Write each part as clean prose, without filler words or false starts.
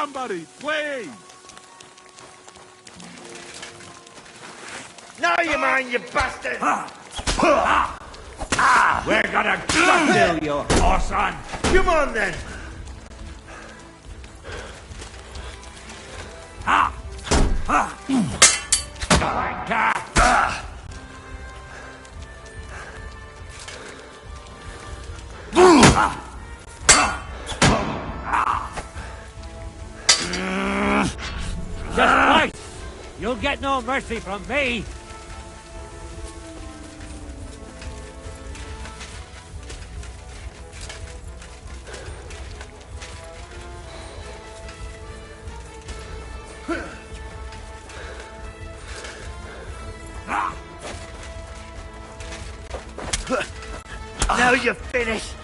somebody, please! Now you mind, you bastard! We're gonna gut you, horse on! Come on, then! Just twice! You'll get no mercy from me! Now you're finished!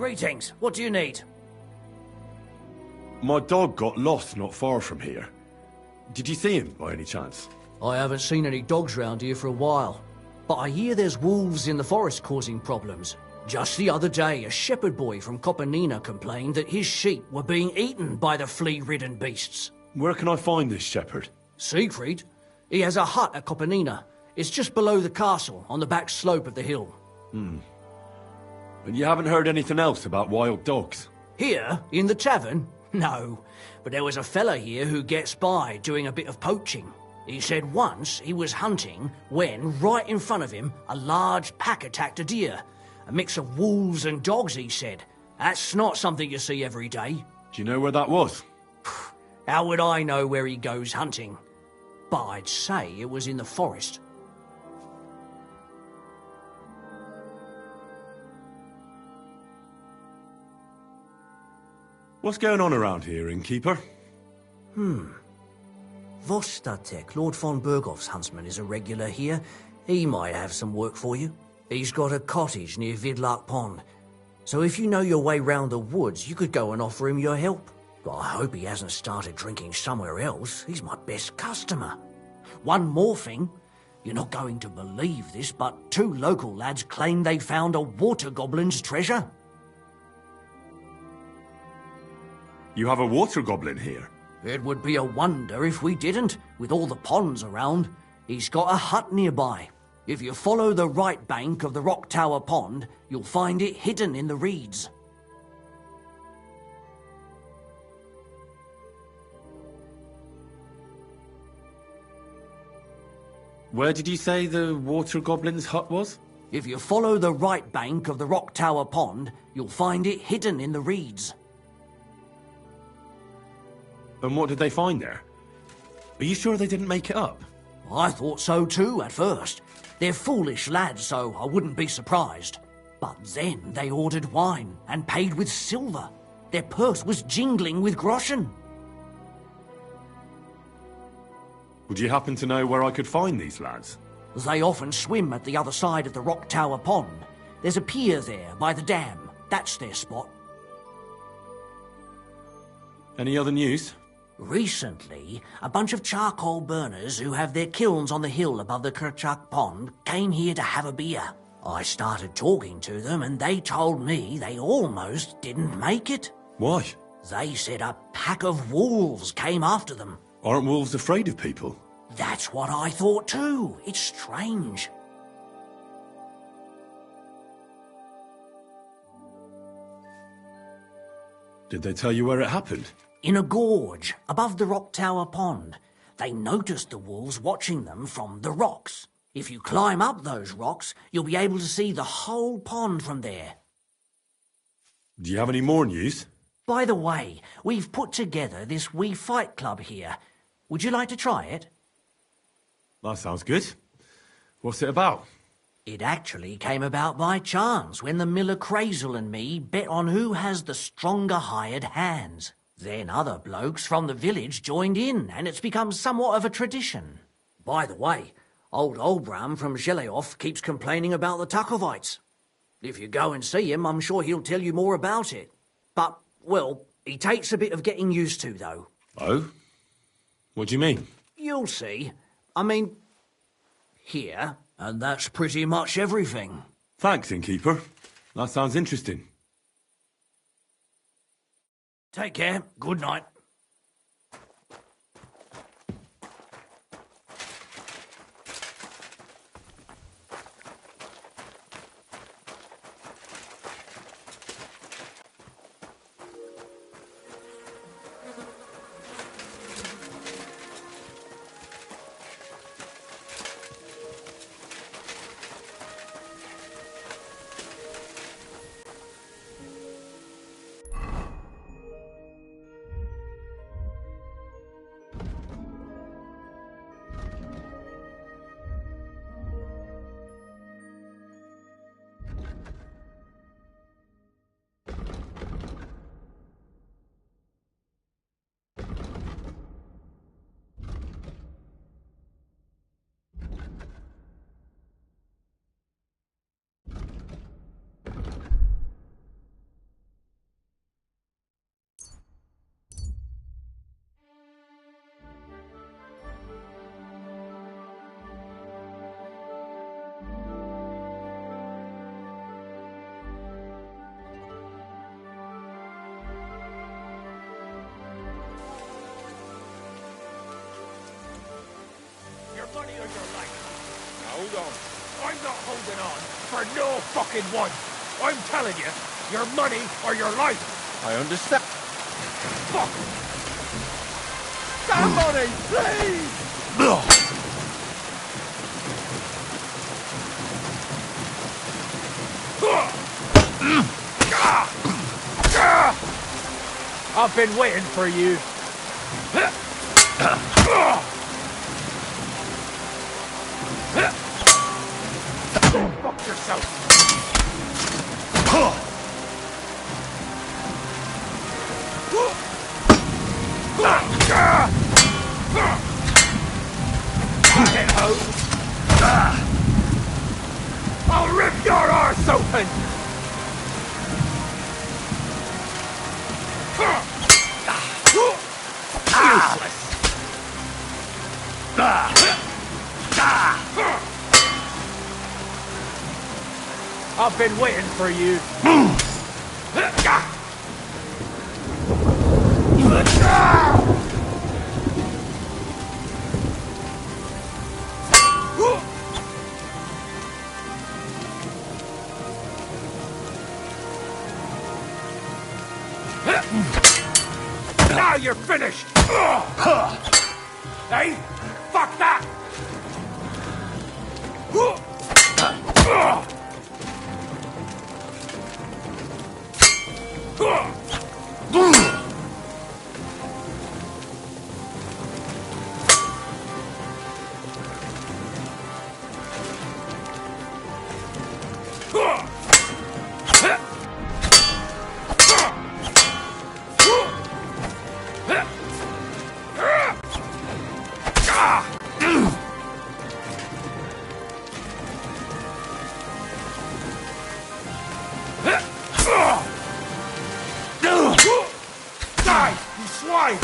Greetings. What do you need? My dog got lost not far from here. Did you see him by any chance? I haven't seen any dogs round here for a while, but I hear there's wolves in the forest causing problems. Just the other day, a shepherd boy from Kopanina complained that his sheep were being eaten by the flea-ridden beasts. Where can I find this shepherd? Siegfried? He has a hut at Kopanina. It's just below the castle, on the back slope of the hill. But you haven't heard anything else about wild dogs? Here, in the tavern? No, but there was a fella here who gets by doing a bit of poaching. He said once he was hunting when, right in front of him, a large pack attacked a deer. A mix of wolves and dogs, he said. That's not something you see every day. Do you know where that was? How would I know where he goes hunting? But I'd say it was in the forest. What's going on around here, innkeeper? Vostatek, Lord von Berghoff's huntsman, is a regular here. He might have some work for you. He's got a cottage near Vidlark Pond. So if you know your way round the woods, you could go and offer him your help. But I hope he hasn't started drinking somewhere else. He's my best customer. One more thing. You're not going to believe this, but 2 local lads claim they found a water goblin's treasure. You have a water goblin here? It would be a wonder if we didn't, with all the ponds around. He's got a hut nearby. If you follow the right bank of the Rock Tower Pond, you'll find it hidden in the reeds. Where did you say the water goblin's hut was? If you follow the right bank of the Rock Tower Pond, you'll find it hidden in the reeds. And what did they find there? Are you sure they didn't make it up? I thought so too at first. They're foolish lads, so I wouldn't be surprised. But then they ordered wine and paid with silver. Their purse was jingling with groschen. Would you happen to know where I could find these lads? They often swim at the other side of the Rock Tower Pond. There's a pier there by the dam. That's their spot. Any other news? Recently, a bunch of charcoal burners who have their kilns on the hill above the Kerchak Pond came here to have a beer. I started talking to them and they told me they almost didn't make it. Why? They said a pack of wolves came after them. Aren't wolves afraid of people? That's what I thought too. It's strange. Did they tell you where it happened? In a gorge above the Rock Tower Pond. They noticed the wolves watching them from the rocks. If you climb up those rocks, you'll be able to see the whole pond from there. Do you have any more news? By the way, we've put together this wee fight club here. Would you like to try it? That sounds good. What's it about? It actually came about by chance when the miller Crazel and me bet on who has the stronger hired hands. Then other blokes from the village joined in, and it's become somewhat of a tradition. By the way, old Olbram from Zheleov keeps complaining about the Takovites. If you go and see him, I'm sure he'll tell you more about it. But, well, he takes a bit of getting used to, though. Oh? What do you mean? You'll see. I mean, here, and that's pretty much everything. Thanks, innkeeper. That sounds interesting. Take care. Good night. hold on. I'm not holding on for no fucking one. I'm telling you, your money or your life. I understand. Fuck! Somebody, please! I've been waiting for you. Go fuck yourself. I'll rip your arse open! Useless! I've been waiting for you. Now you're finished! Hey, fuck that! Die, you swine!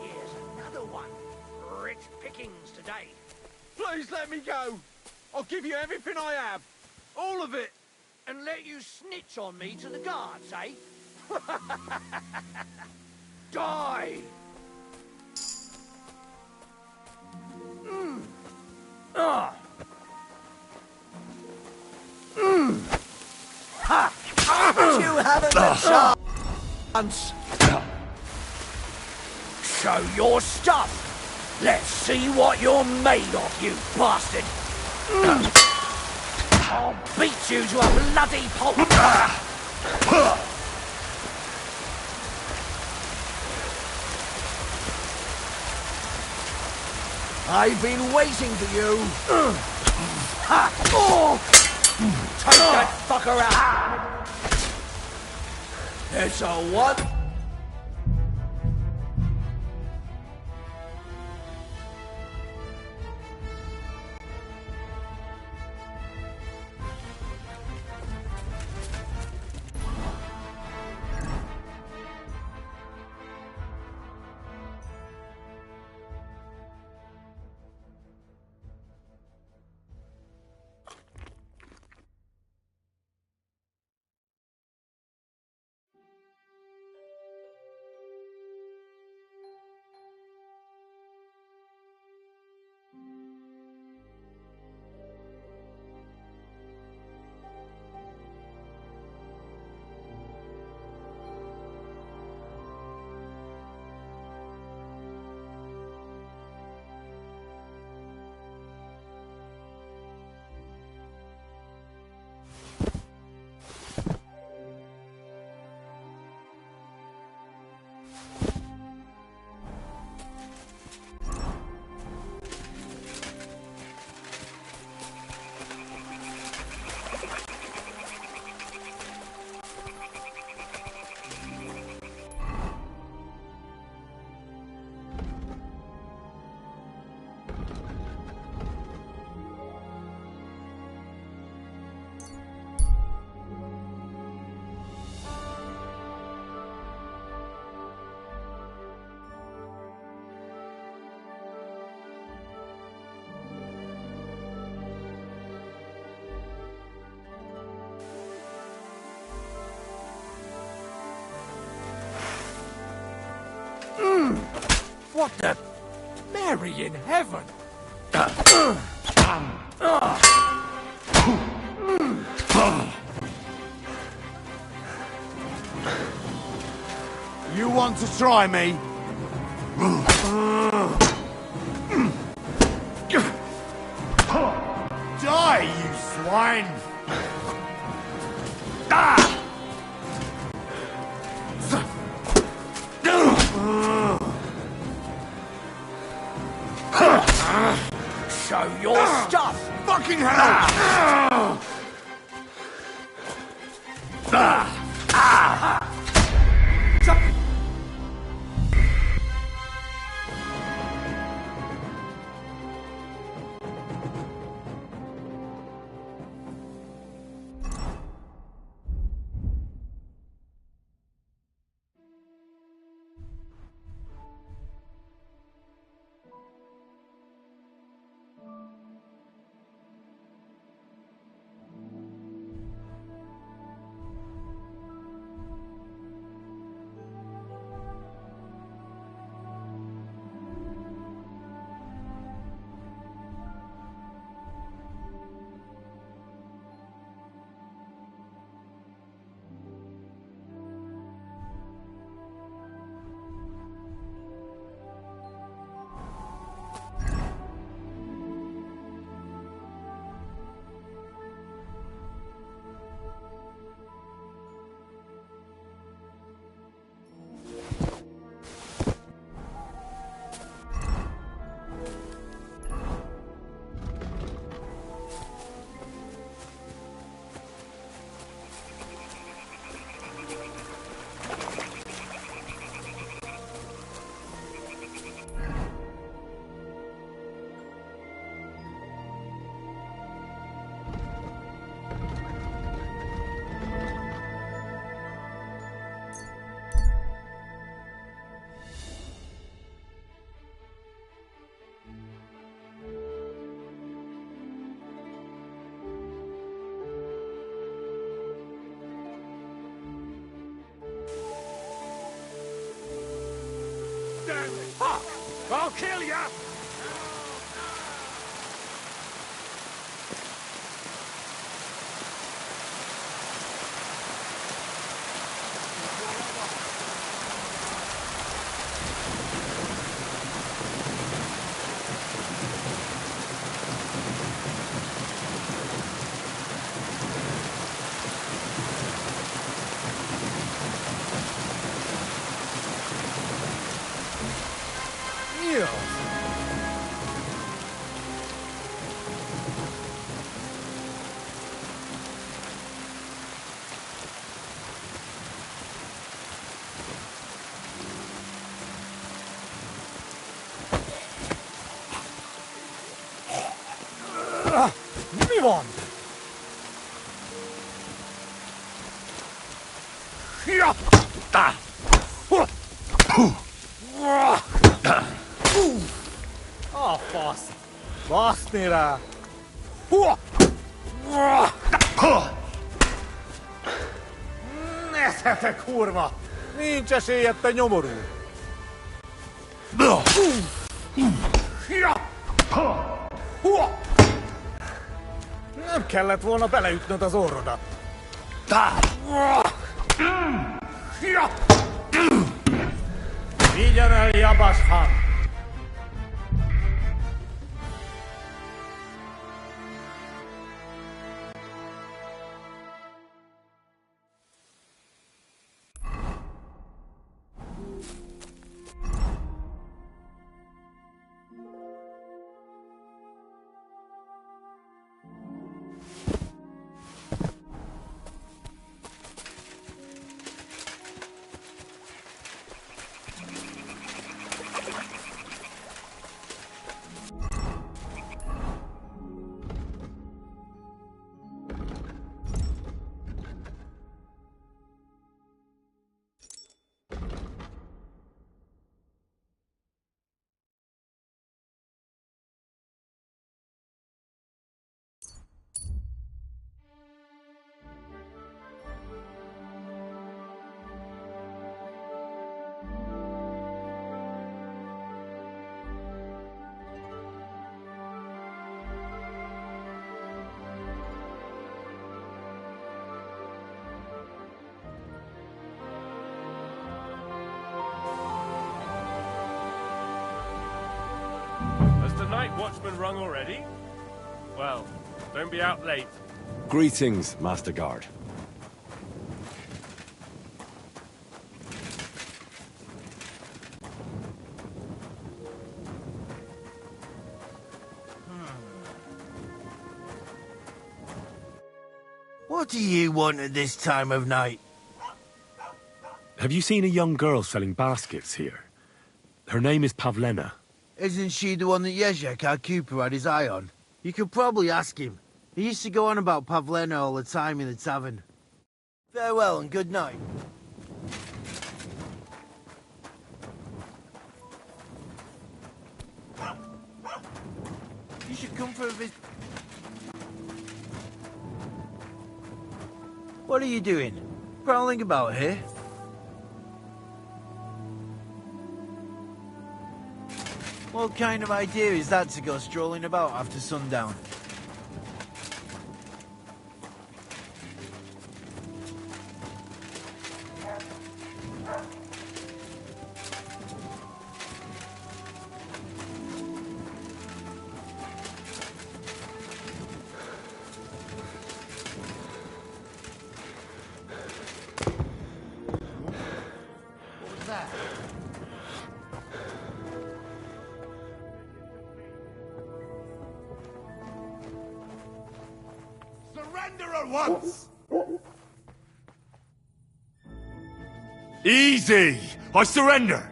Here's another one. Rich pickings today. Please let me go. I'll give you everything I have. All of it. And let you snitch on me to the guards, eh? Die! You haven't a chance! Show your stuff. Let's see what you're made of, you bastard. I'll beat you to a bloody pulp. I've been waiting for you. Take that fucker out. It's a what? What the... Mary in heaven! You want to try me? Die, you swine! Show your stuff! Fucking hell! Damn it! Fuck! I'll kill ya! Yeah. Give me one. Yeah. Ah, fast. Fast nere. Näsätä kurva. Minkä sieltä jomoru? Nem kellett volna beleütnöd az orrodat. Vigyen el, Jabashan! The night watchman rung already? Well, don't be out late. Greetings, Master Guard. What do you want at this time of night? Have you seen a young girl selling baskets here? Her name is Pavlena. Isn't she the one that Yezhek, our Cooper, had his eye on? You could probably ask him. He used to go on about Pavlena all the time in the tavern. Farewell and good night. You should come for a visit. What are you doing? Prowling about here? What kind of idea is that to go strolling about after sundown? What was that? Surrender at once! Easy! I surrender!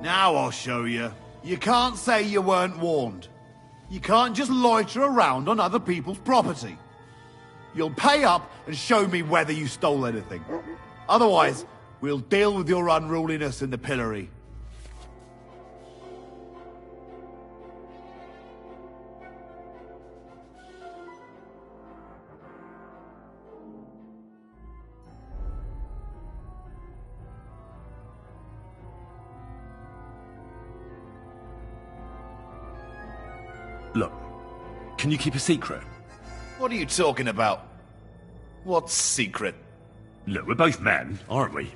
Now I'll show you. You can't say you weren't warned. You can't just loiter around on other people's property. You'll pay up and show me whether you stole anything. Otherwise, we'll deal with your unruliness in the pillory. Look, can you keep a secret? What are you talking about? What's secret? Look, we're both men, aren't we?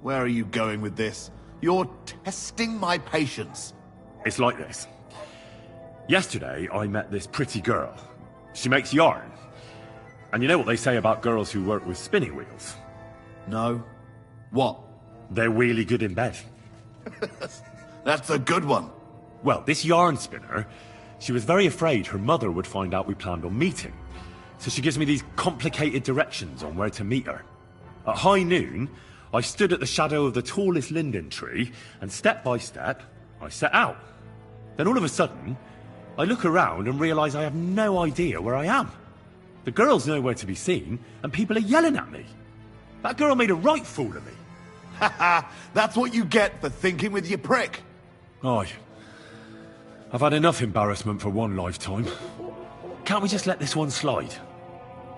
Where are you going with this? You're testing my patience. It's like this. Yesterday, I met this pretty girl. She makes yarn. And you know what they say about girls who work with spinning wheels? No. What? They're really good in bed. That's a good one. Well, this yarn spinner, she was very afraid her mother would find out we planned on meeting. So she gives me these complicated directions on where to meet her. At high noon, I stood at the shadow of the tallest linden tree, and step by step, I set out. Then all of a sudden, I look around and realise I have no idea where I am. The girl's nowhere to be seen, and people are yelling at me. That girl made a right fool of me. Haha, that's what you get for thinking with your prick. Aye. I've had enough embarrassment for one lifetime. Can't we just let this one slide?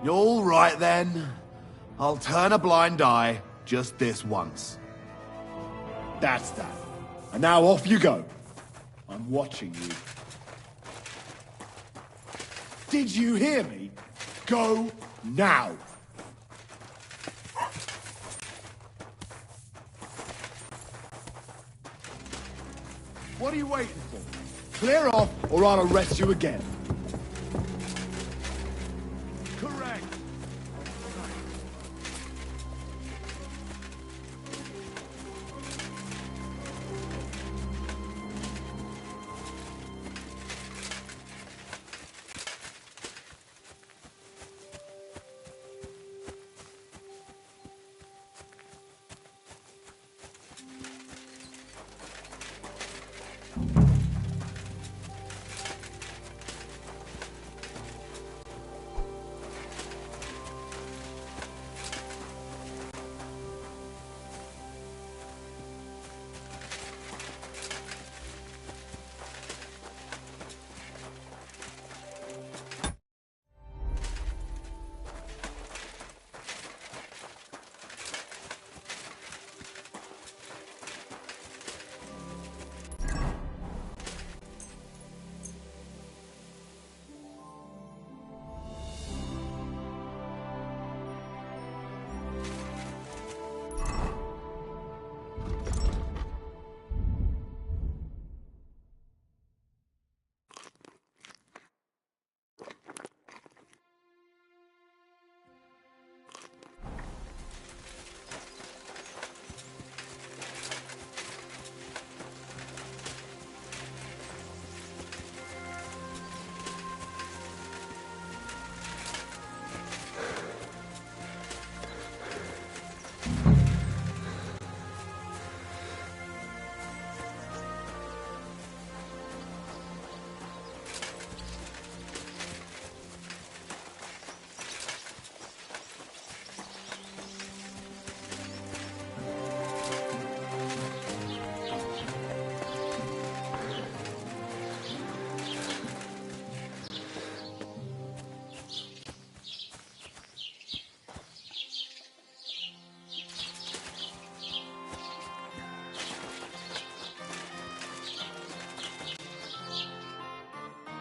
You're all right then. I'll turn a blind eye just this once. That's that. And now off you go. I'm watching you. Did you hear me? Go now. What are you waiting for? Clear off, or I'll arrest you again. Correct.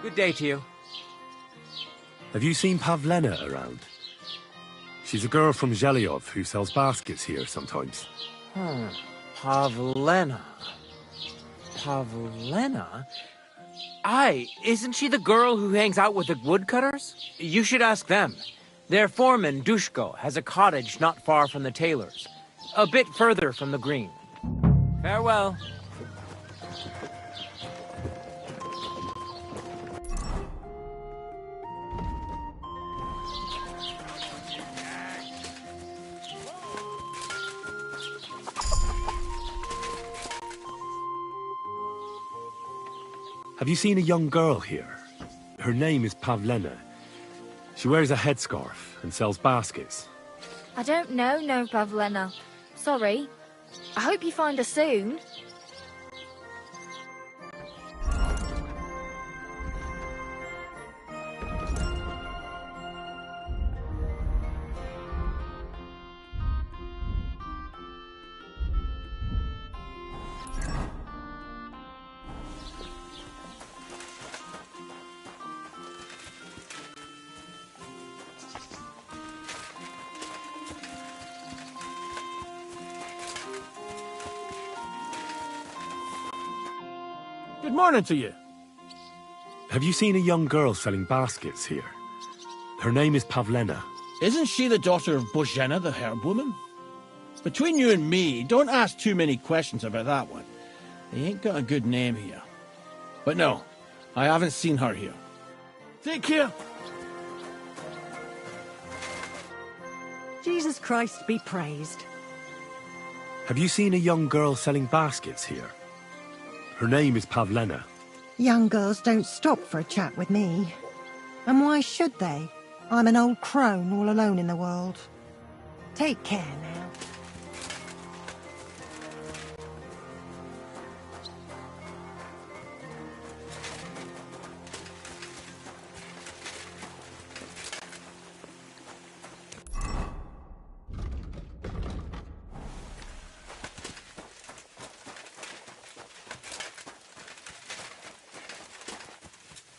Good day to you. Have you seen Pavlena around? She's a girl from Zhelyov who sells baskets here sometimes. Pavlena. Pavlena? Aye, isn't she the girl who hangs out with the woodcutters? You should ask them. Their foreman, Dushko, has a cottage not far from the tailor's. A bit further from the green. Farewell. Have you seen a young girl here? Her name is Pavlena. She wears a headscarf and sells baskets. I don't know no Pavlena. Sorry. I hope you find her soon. Good morning to you. Have you seen a young girl selling baskets here? Her name is Pavlena. Isn't she the daughter of Bozhena, the herb woman? Between you and me, don't ask too many questions about that one. He ain't got a good name here. But no, I haven't seen her here. Take care. Jesus Christ be praised. Have you seen a young girl selling baskets here? Her name is Pavlena. Young girls don't stop for a chat with me. And why should they? I'm an old crone all alone in the world. Take care now.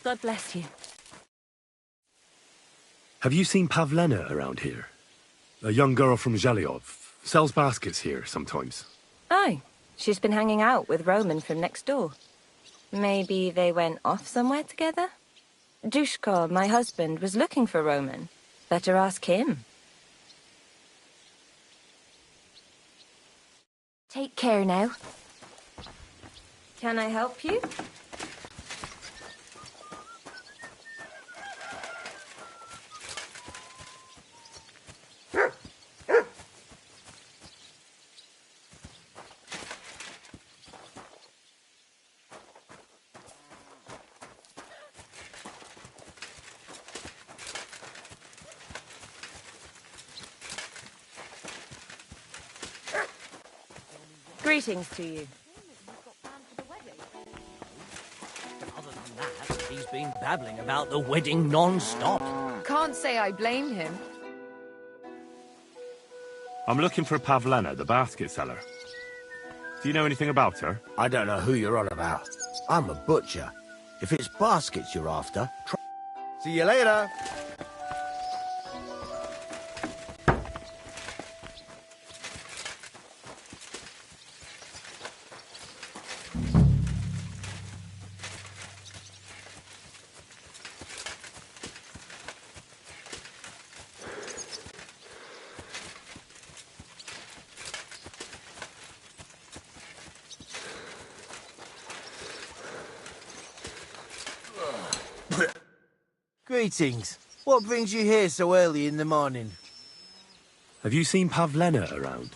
God bless you. Have you seen Pavlena around here? A young girl from Zhelyov. Sells baskets here sometimes. Aye, she's been hanging out with Roman from next door. Maybe they went off somewhere together? Dushko, my husband, was looking for Roman. Better ask him. Take care now. Can I help you? Greetings to you. Other than that, he's been babbling about the wedding non-stop. Can't say I blame him. I'm looking for Pavlena, the basket seller. Do you know anything about her? I don't know who you're on about. I'm a butcher. If it's baskets you're after, try... See you later. Greetings. What brings you here so early in the morning? Have you seen Pavlena around?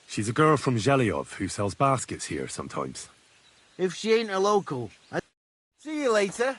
She's a girl from Zhelyov who sells baskets here sometimes. If she ain't a local, see you later.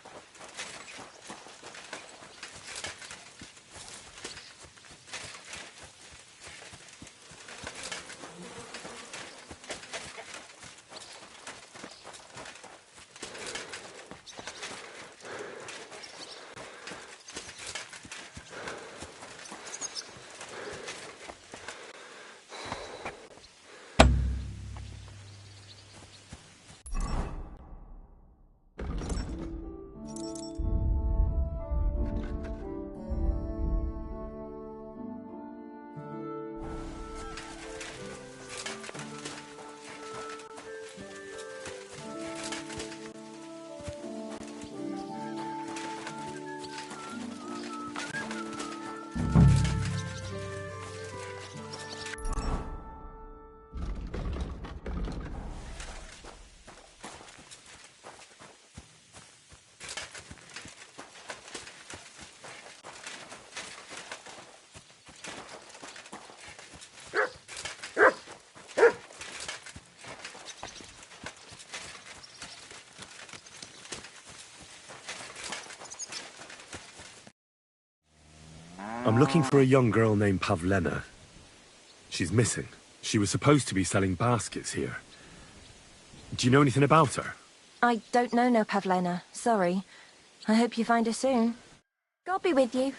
I'm looking for a young girl named Pavlena. She's missing. She was supposed to be selling baskets here. Do you know anything about her? I don't know no Pavlena. Sorry. I hope you find her soon. God be with you.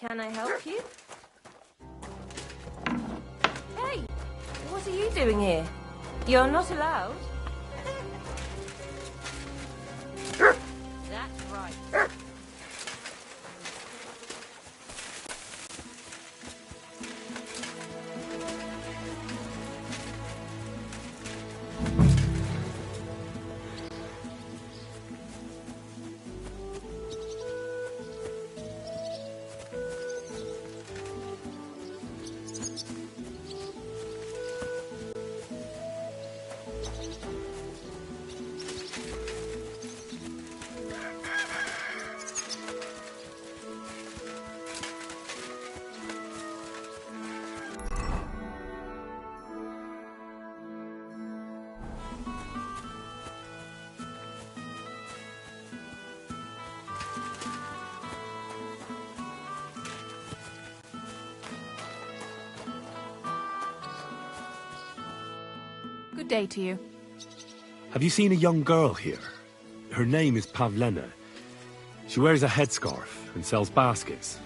Can I help you? Hey! What are you doing here? You're not allowed. That's right. day to you. Have you seen a young girl here? Her name is Pavlena. She wears a headscarf and sells baskets.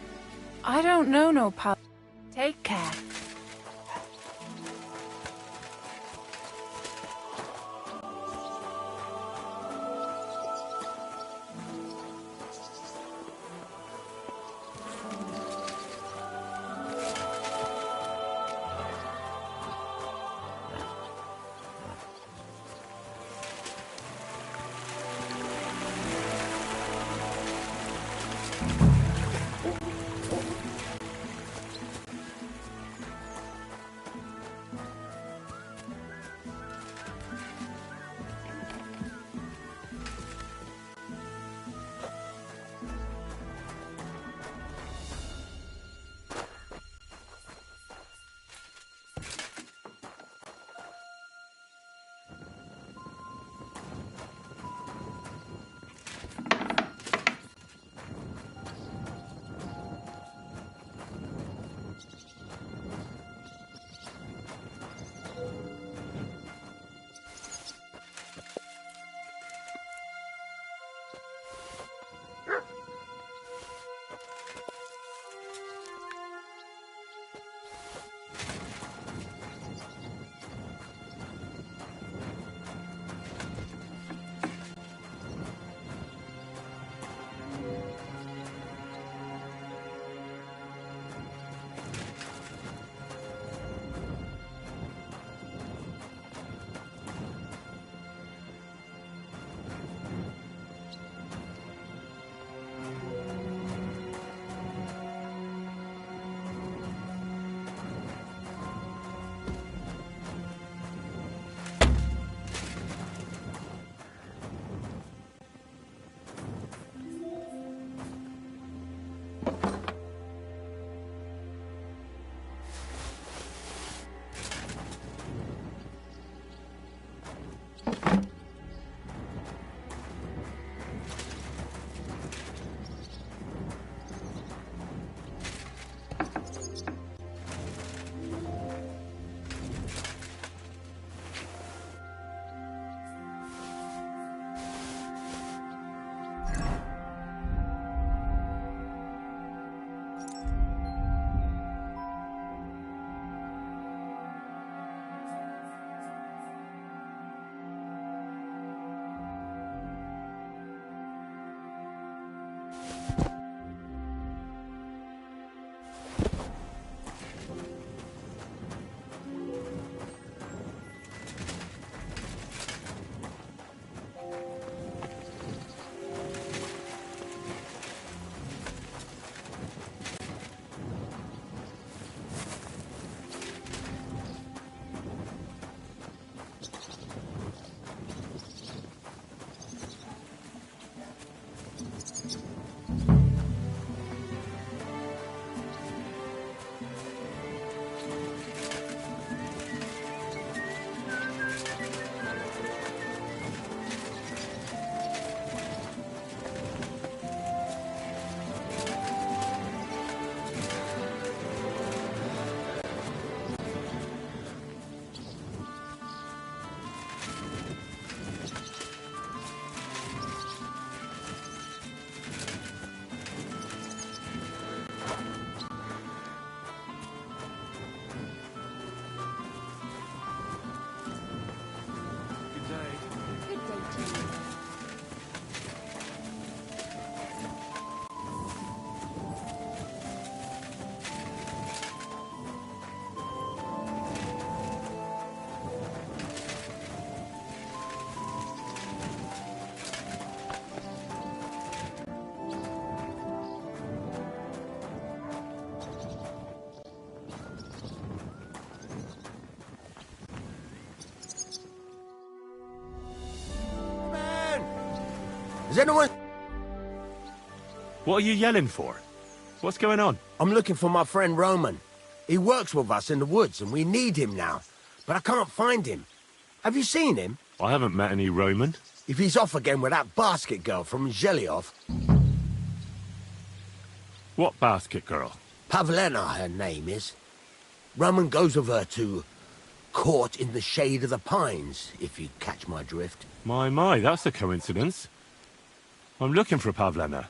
I don't know no pal. Take care. Is anyone... What are you yelling for? What's going on? I'm looking for my friend Roman. He works with us in the woods, and we need him now. But I can't find him. Have you seen him? I haven't met any Roman. If he's off again with that basket girl from Zhelyov... What basket girl? Pavlena, her name is. Roman goes with her to... caught in the shade of the pines, if you catch my drift. My, that's a coincidence. I'm looking for Pavlena.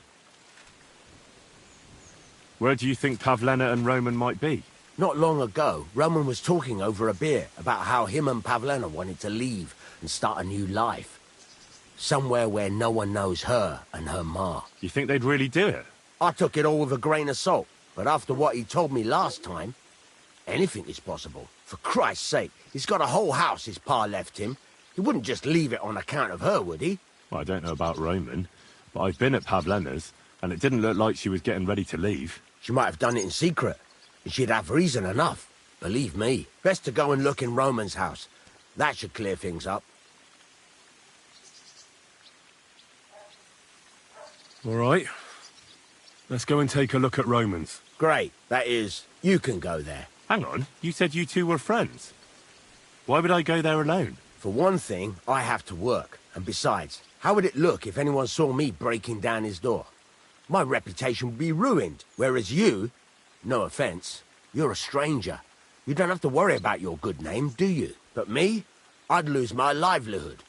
Where do you think Pavlena and Roman might be? Not long ago, Roman was talking over a beer about how him and Pavlena wanted to leave and start a new life. Somewhere where no one knows her and her ma. You think they'd really do it? I took it all with a grain of salt, but after what he told me last time, anything is possible. For Christ's sake, he's got a whole house his pa left him. He wouldn't just leave it on account of her, would he? Well, I don't know about Roman, but I've been at Pavlena's, and it didn't look like she was getting ready to leave. She might have done it in secret, and she'd have reason enough. Believe me. Best to go and look in Roman's house. That should clear things up. All right. Let's go and take a look at Roman's. Great. That is, you can go there. Hang on, you said you two were friends. Why would I go there alone? For one thing, I have to work. And besides, how would it look if anyone saw me breaking down his door? My reputation would be ruined, whereas you, no offense, you're a stranger. You don't have to worry about your good name, do you? But me, I'd lose my livelihood.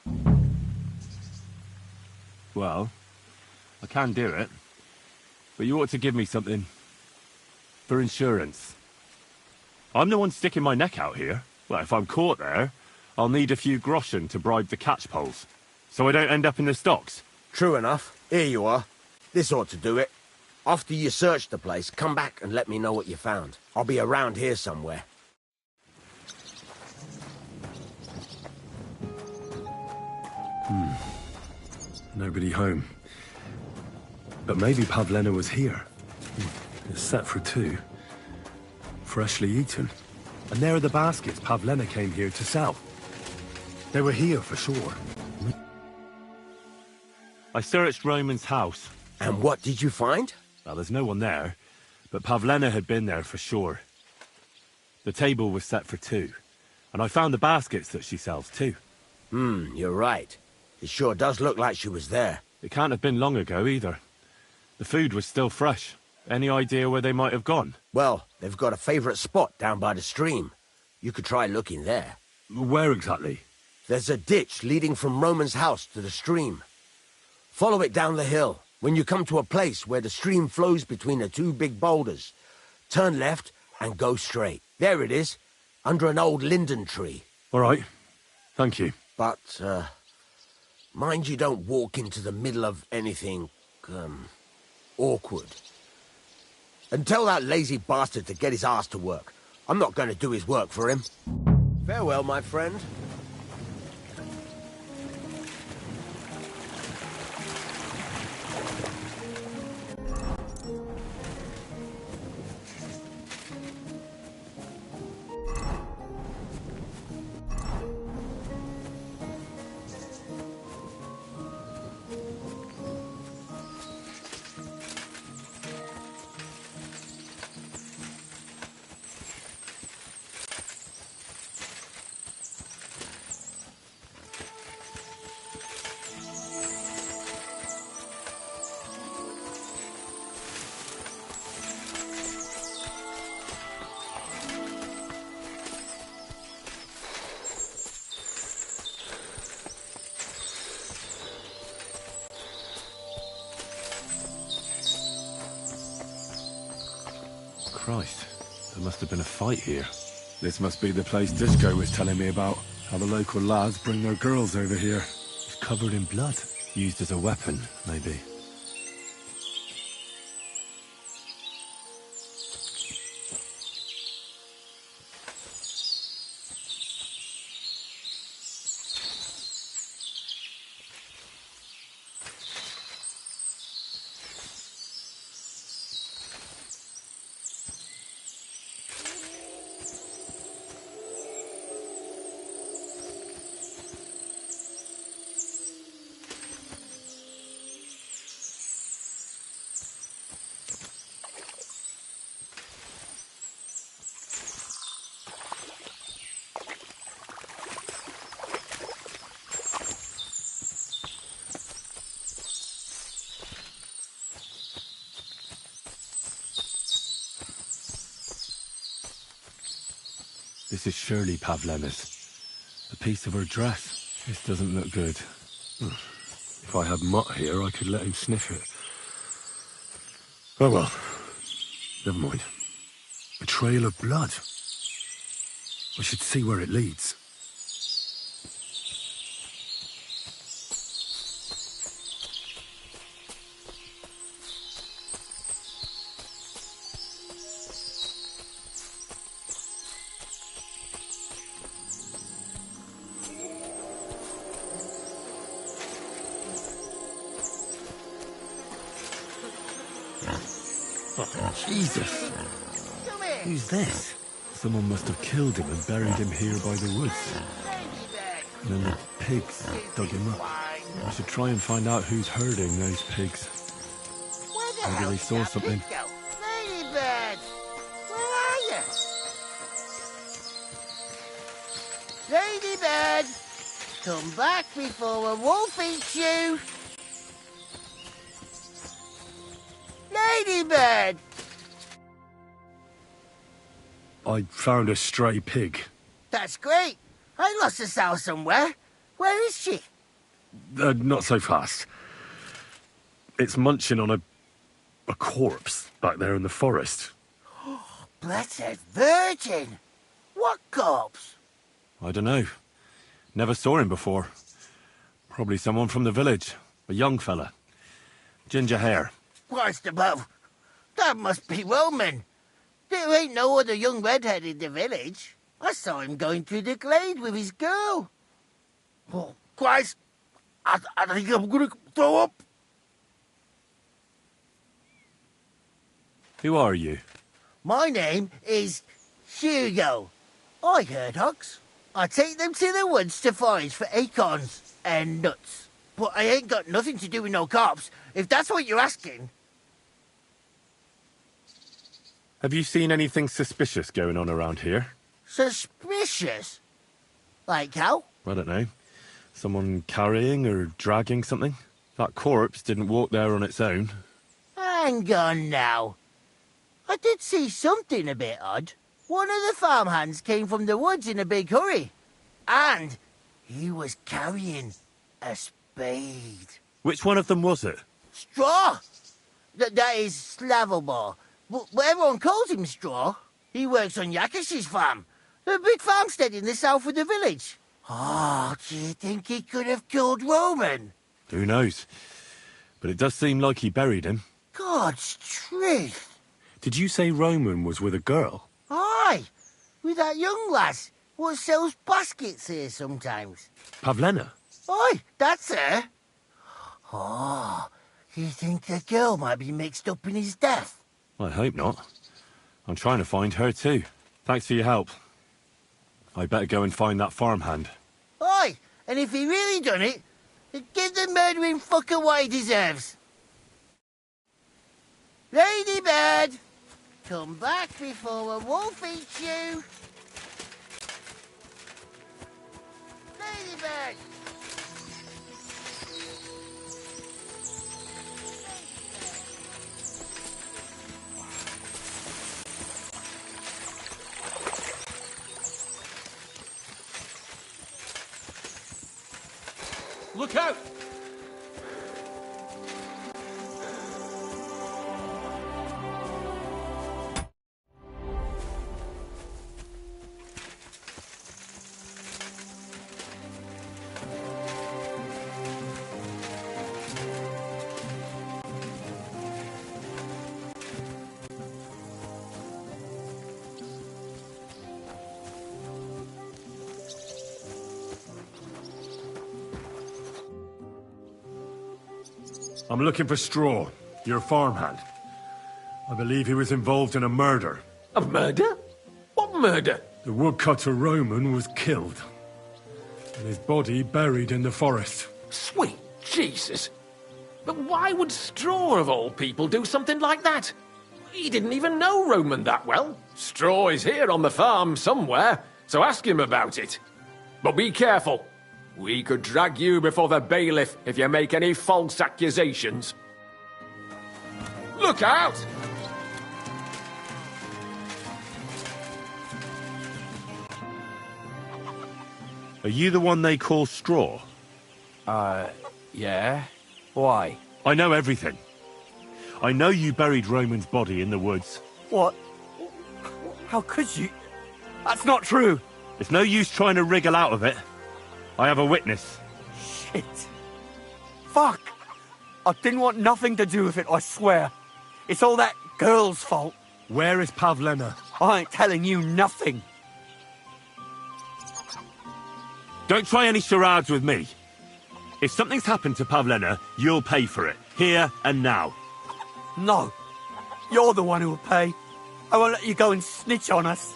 Well, I can do it. But you ought to give me something for insurance. I'm the one sticking my neck out here. Well, if I'm caught there, I'll need a few groschen to bribe the catchpoles, so I don't end up in the stocks. True enough. Here you are. This ought to do it. After you search the place, come back and let me know what you found. I'll be around here somewhere. Nobody home. But maybe Pavlena was here. It's set for two. Freshly eaten. And there are the baskets Pavlena came here to sell. They were here for sure. I searched Roman's house. And what did you find? Well, there's no one there, but Pavlena had been there for sure. The table was set for two, and I found the baskets that she sells too. You're right. It sure does look like she was there. It can't have been long ago either. The food was still fresh. Any idea where they might have gone? Well, they've got a favourite spot down by the stream. You could try looking there. Where exactly? There's a ditch leading from Roman's house to the stream. Follow it down the hill. When you come to a place where the stream flows between the two big boulders, turn left and go straight. There it is, under an old linden tree. All right. Thank you. But, mind you don't walk into the middle of anything, awkward. And tell that lazy bastard to get his ass to work. I'm not going to do his work for him. Farewell, my friend. Christ, there must have been a fight here. This must be the place Dushko was telling me about. How the local lads bring their girls over here. It's covered in blood. Used as a weapon, maybe. This is surely Pavlena's. A piece of her dress. This doesn't look good. If I had Mutt here, I could let him sniff it. Oh well. Never mind. A trail of blood. I should see where it leads. Jesus! Who's this? Someone must have killed him and buried him here by the woods. And then the pigs dug him up. I should try and find out who's herding those pigs. Maybe they saw something. Ladybird! Where are you? Ladybird! Come back before a wolf eats you! Ladybird! I found a stray pig. That's great. I lost a sow somewhere. Where is she? Not so fast. It's munching on a corpse back there in the forest. Blessed Virgin! What corpse? I don't know. Never saw him before. Probably someone from the village. A young fella. Ginger hair. Christ above. That must be Roman. There ain't no other young redhead in the village. I saw him going through the glade with his girl. Oh, Christ. I think I'm gonna throw up. Who are you? My name is Hugo. I herd hogs. I take them to the woods to forage for acorns and nuts. But I ain't got nothing to do with no cops, if that's what you're asking. Have you seen anything suspicious going on around here? Suspicious? Like how? I don't know. Someone carrying or dragging something? That corpse didn't walk there on its own. Hang on now. I did see something a bit odd. One of the farmhands came from the woods in a big hurry. And he was carrying a spade. Which one of them was it? Straw! That is Slavobor. But everyone calls him Straw. He works on Yakash's farm. The big farmstead in the south of the village. Oh, do you think he could have killed Roman? Who knows? But it does seem like he buried him. God's truth. Did you say Roman was with a girl? Aye, with that young lass what sells baskets here sometimes. Pavlena? Aye, that's her. Oh, you think the girl might be mixed up in his death? I hope not. I'm trying to find her too. Thanks for your help. I better go and find that farmhand. Aye, and if he really done it, give the murdering fucker what he deserves. Ladybird, come back before a wolf eats you. Ladybird. Look out! I'm looking for Straw, your farmhand. I believe he was involved in a murder. A murder? What murder? The woodcutter Roman was killed, and his body buried in the forest. Sweet Jesus! But why would Straw, of all people, do something like that? He didn't even know Roman that well. Straw is here on the farm somewhere, so ask him about it. But be careful. We could drag you before the bailiff if you make any false accusations. Look out! Are you the one they call Straw? Yeah? Why? I know everything. I know you buried Roman's body in the woods. What? How could you? That's not true! It's no use trying to wriggle out of it. I have a witness. Shit. Fuck! I didn't want nothing to do with it, I swear. It's all that girl's fault. Where is Pavlena? I ain't telling you nothing. Don't try any charades with me. If something's happened to Pavlena, you'll pay for it. Here and now. No. You're the one who'll pay. I won't let you go and snitch on us.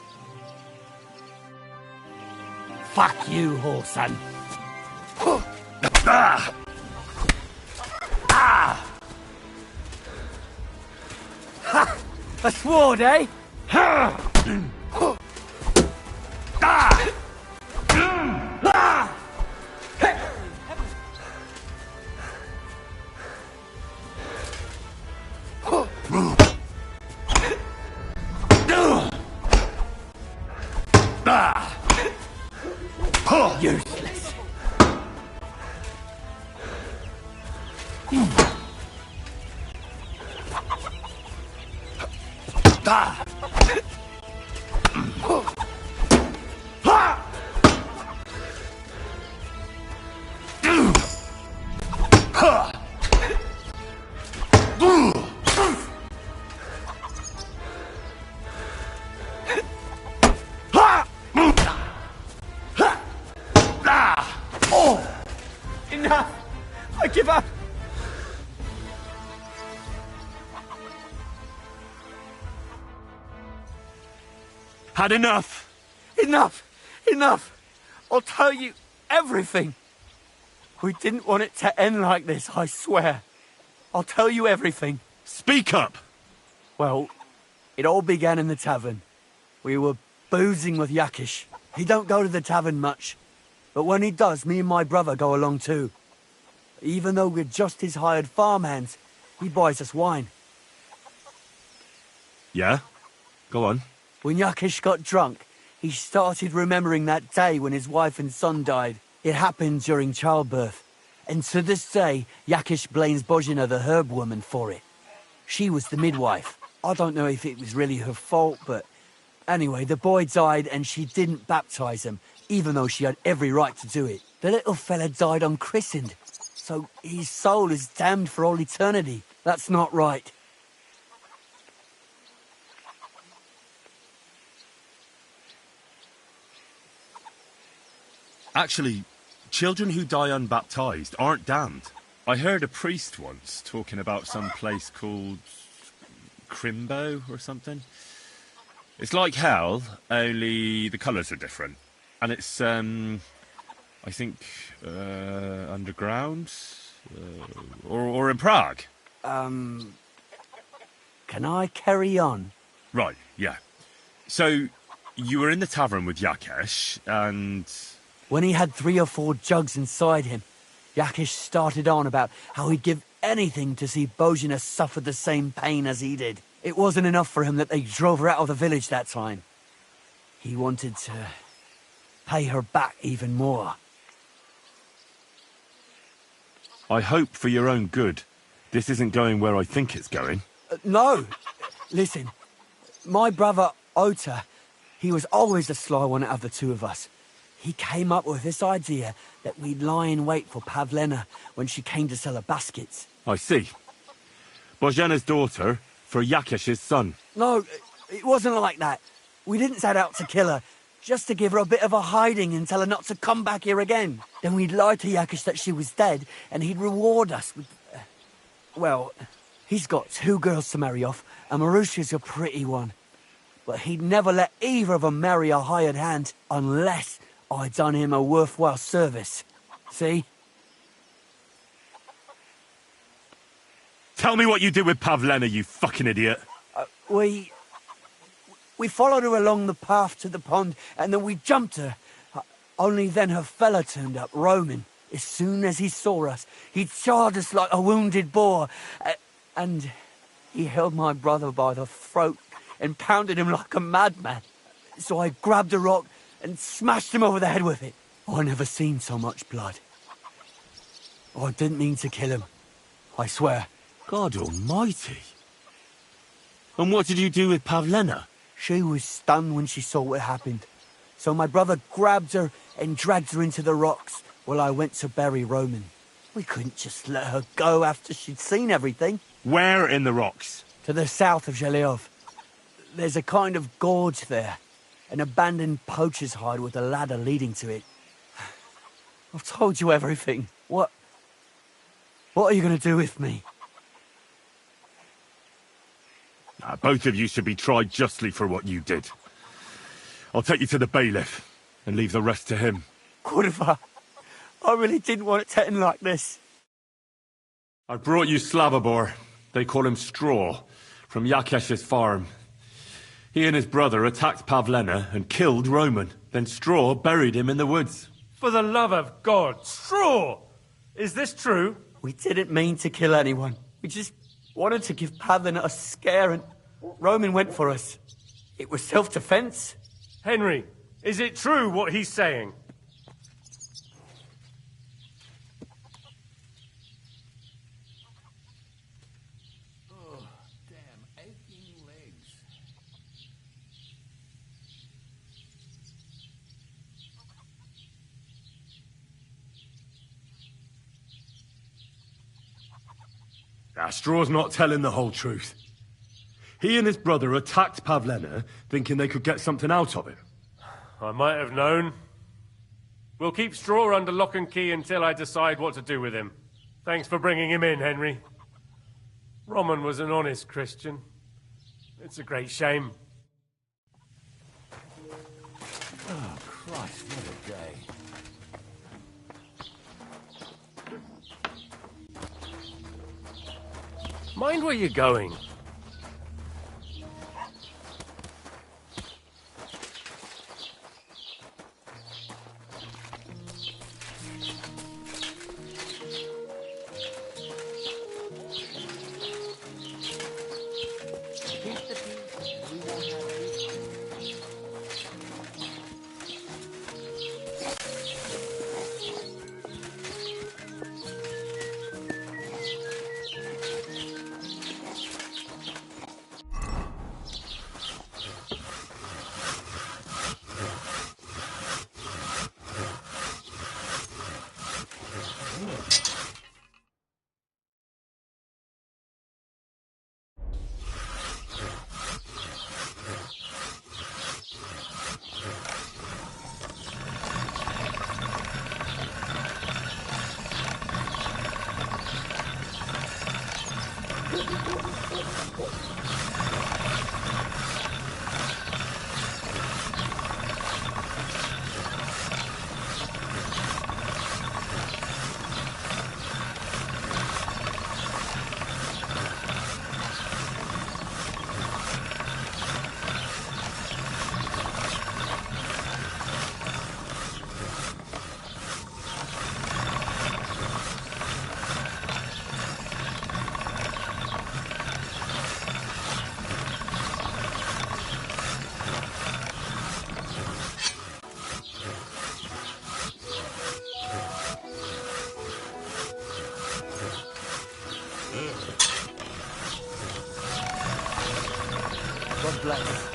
Fuck you, Whoreson. Ah! Ah! Ha! A sword, eh? Ha! Ah! Ah! Useless. Enough! I give up! Had enough! Enough! Enough! I'll tell you everything! We didn't want it to end like this, I swear. I'll tell you everything. Speak up! Well, it all began in the tavern. We were boozing with Yakish. He don't go to the tavern much, but when he does, me and my brother go along too. Even though we're just his hired farmhands, he buys us wine. Yeah? Go on. When Yakish got drunk, he started remembering that day when his wife and son died. It happened during childbirth. And to this day, Yakish blames Bozhina, the herb woman, for it. She was the midwife. I don't know if it was really her fault, but anyway, the boy died and she didn't baptize him, even though she had every right to do it. The little fella died unchristened, so his soul is damned for all eternity. That's not right. Actually, children who die unbaptized aren't damned. I heard a priest once talking about some place called Crimbo or something. It's like hell, only the colours are different. And it's, I think, underground? Or in Prague. Can I carry on? Right, yeah. So, you were in the tavern with Yakesh, and... When he had 3 or 4 jugs inside him, Yakish started on about how he'd give anything to see Bozhina suffer the same pain as he did. It wasn't enough for him that they drove her out of the village that time. He wanted to pay her back even more. I hope for your own good this isn't going where I think it's going. No! Listen, my brother Ota, he was always the sly one out of the two of us. He came up with this idea that we'd lie in wait for Pavlena when she came to sell her baskets. I see. Bozhena's daughter for Yakesh's son. No, it wasn't like that. We didn't set out to kill her, just to give her a bit of a hiding and tell her not to come back here again. Then we'd lie to Yakesh that she was dead, and he'd reward us with... well, he's got 2 girls to marry off, and Marusha's a pretty one. But he'd never let either of them marry a hired hand unless I'd done him a worthwhile service. See? Tell me what you did with Pavlena, you fucking idiot. We followed her along the path to the pond, and then we jumped her. Only then her fella turned up, Roman. As soon as he saw us, he charged us like a wounded boar. And he held my brother by the throat and pounded him like a madman. So I grabbed a rock and smashed him over the head with it. I never seen so much blood. I didn't mean to kill him. I swear. God almighty. And what did you do with Pavlena? She was stunned when she saw what happened. So my brother grabbed her and dragged her into the rocks while I went to bury Roman. We couldn't just let her go after she'd seen everything. Where in the rocks? To the south of Zhelyov. There's a kind of gorge there. An abandoned poacher's hide with a ladder leading to it. I've told you everything. What are you going to do with me? Both of you should be tried justly for what you did. I'll take you to the bailiff and leave the rest to him. Kurva, I really didn't want it to end like this. I brought you Slavobor. They call him Straw, from Yakesh's farm. He and his brother attacked Pavlena and killed Roman. Then Straw buried him in the woods. For the love of God, Straw! Is this true? We didn't mean to kill anyone. We just wanted to give Pavlena a scare and Roman went for us. It was self-defense. Henry, is it true what he's saying? Oh, damn, aching legs. Straw's not telling the whole truth. He and his brother attacked Pavlena, thinking they could get something out of it. I might have known. We'll keep Straw under lock and key until I decide what to do with him. Thanks for bringing him in, Henry. Roman was an honest Christian. It's a great shame. Oh, Christ, what a day. Mind where you're going. God bless.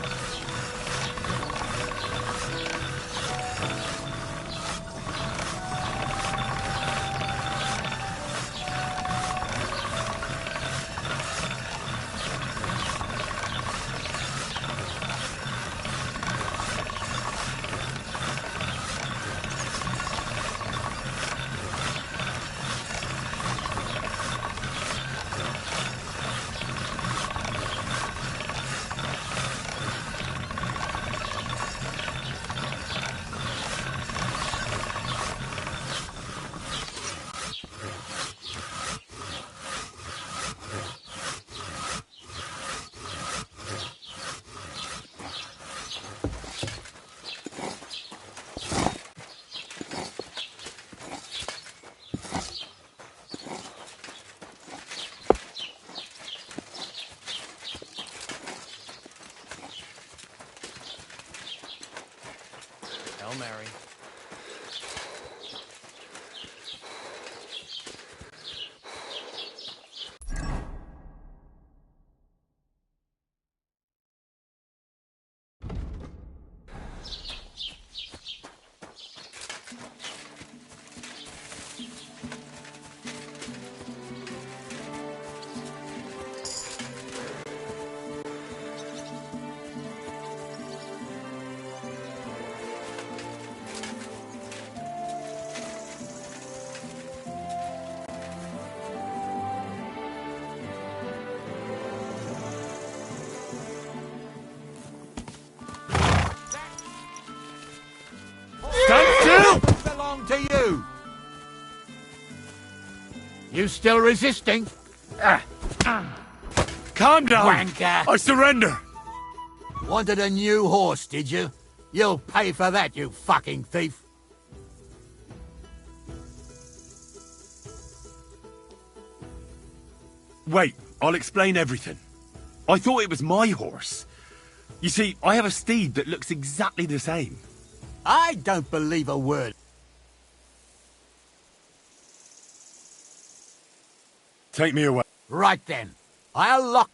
Hail Mary. to you. You still resisting? Calm down! Wanker! I surrender! Wanted a new horse, did you? You'll pay for that, you fucking thief. Wait, I'll explain everything. I thought it was my horse. You see, I have a steed that looks exactly the same. I don't believe a word. Take me away. Right then. I'll lock...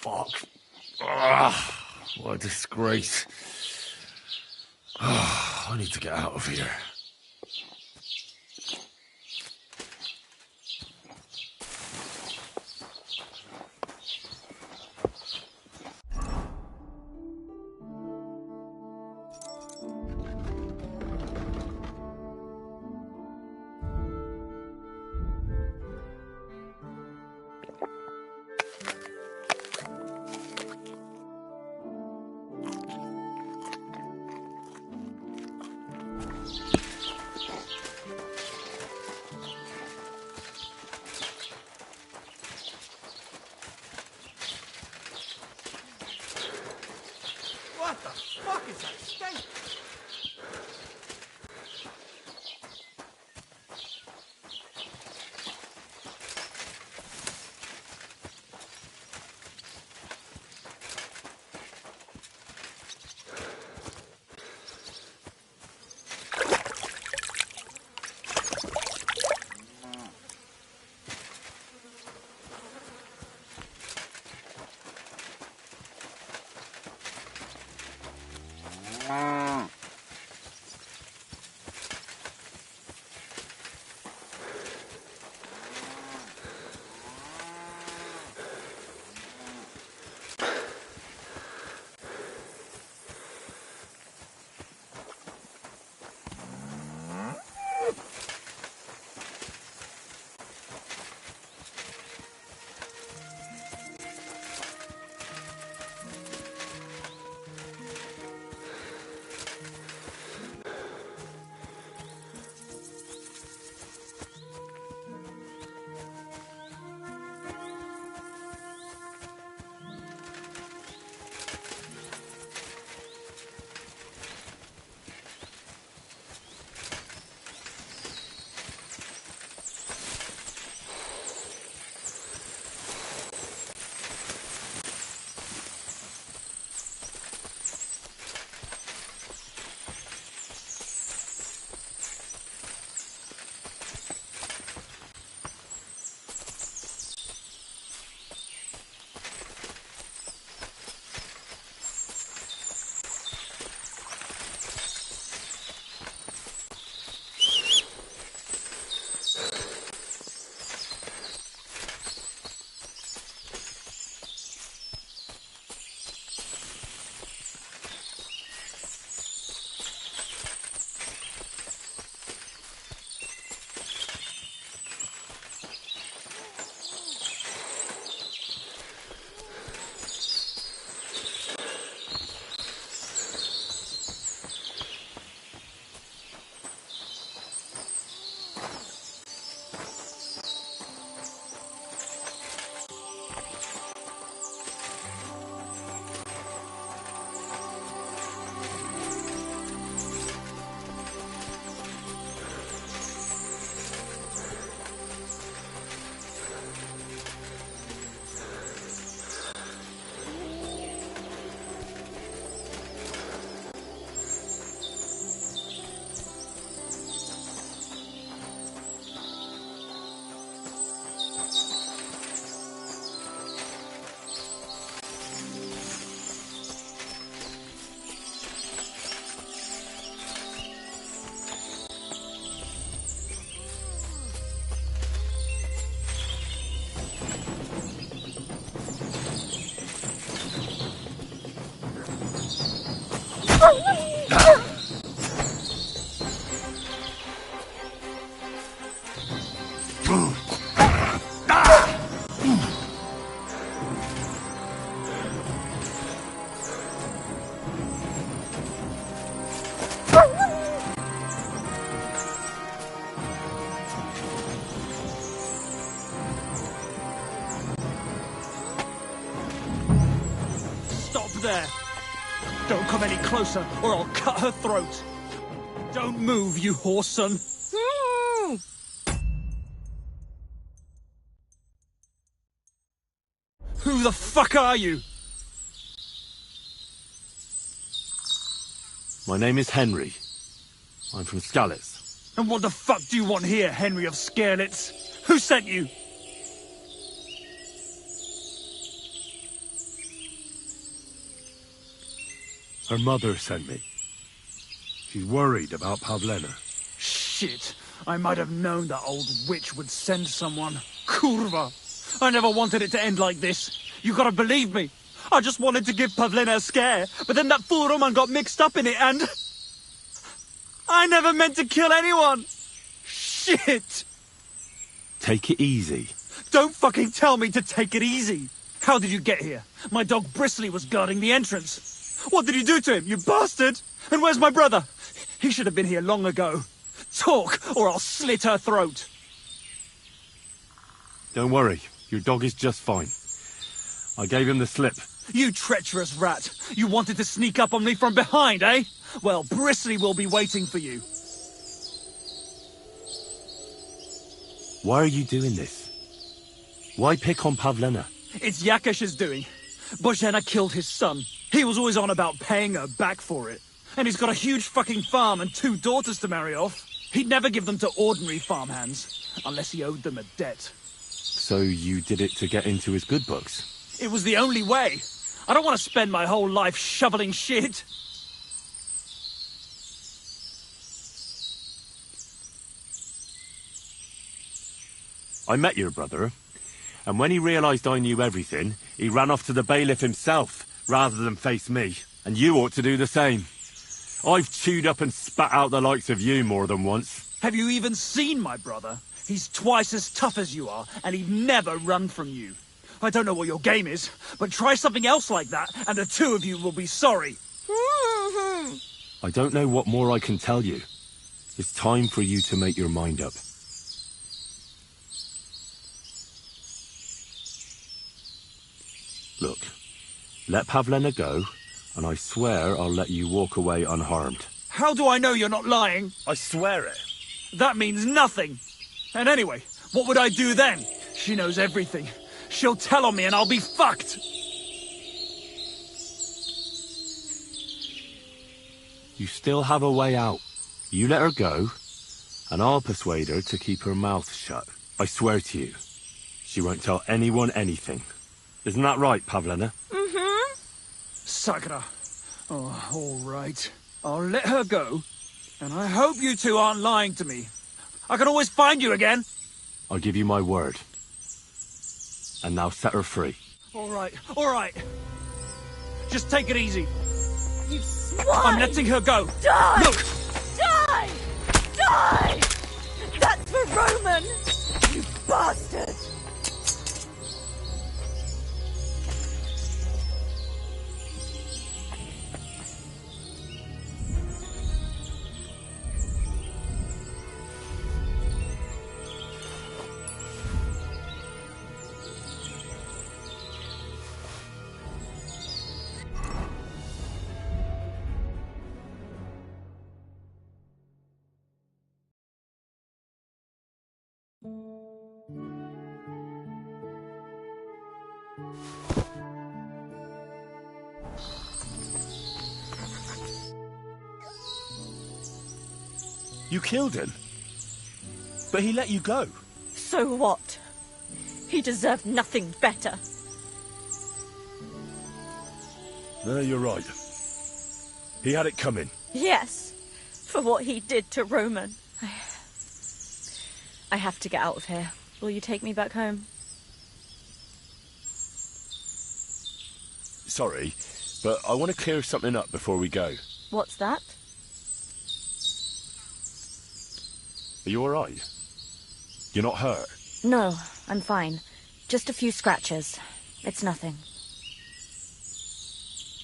Fuck. What a disgrace. I need to get out of here. come any closer, or I'll cut her throat. Don't move, you horse son. Who the fuck are you? My name is Henry. I'm from Skalitz. And what the fuck do you want here, Henry of Skalitz? Who sent you? Her mother sent me. She's worried about Pavlena. Shit. I might have known that old witch would send someone. Kurva. I never wanted it to end like this. You gotta believe me. I just wanted to give Pavlena a scare, but then that fool Roman got mixed up in it and... I never meant to kill anyone! Shit! Take it easy. Don't fucking tell me to take it easy! How did you get here? My dog Bristly was guarding the entrance. What did you do to him, you bastard? And where's my brother? He should have been here long ago. Talk, or I'll slit her throat. Don't worry, your dog is just fine. I gave him the slip. You treacherous rat! You wanted to sneak up on me from behind, eh? Well, Bristly will be waiting for you. Why are you doing this? Why pick on Pavlena? It's Yakash's doing. Bozhena killed his son. He was always on about paying her back for it. And he's got a huge fucking farm and 2 daughters to marry off. He'd never give them to ordinary farmhands, unless he owed them a debt. So you did it to get into his good books? It was the only way. I don't want to spend my whole life shoveling shit. I met your brother, and when he realized I knew everything, he ran off to the bailiff himself, rather than face me. And you ought to do the same. I've chewed up and spat out the likes of you more than once. Have you even seen my brother? He's twice as tough as you are, and he'd never run from you. I don't know what your game is, but try something else like that, and the 2 of you will be sorry. I don't know what more I can tell you. It's time for you to make your mind up. Look, let Pavlena go, and I swear I'll let you walk away unharmed. How do I know you're not lying? I swear it. That means nothing. And anyway, what would I do then? She knows everything. She'll tell on me and I'll be fucked. You still have a way out. You let her go, and I'll persuade her to keep her mouth shut. I swear to you, she won't tell anyone anything. Isn't that right, Pavlena? Mm-hmm. Sakura. Oh, all right. I'll let her go, and I hope you 2 aren't lying to me. I can always find you again. I'll give you my word. And now set her free. All right, all right. Just take it easy. You swine! I'm letting her go. Die! Look! Die! Die! That's for Roman! You bastard! You killed him? But he let you go. So what? He deserved nothing better. No, you're right. He had it coming. Yes, for what he did to Roman. I have to get out of here. Will you take me back home? Sorry, but I want to clear something up before we go. What's that? Are you alright? You're not hurt? No, I'm fine. Just a few scratches. It's nothing.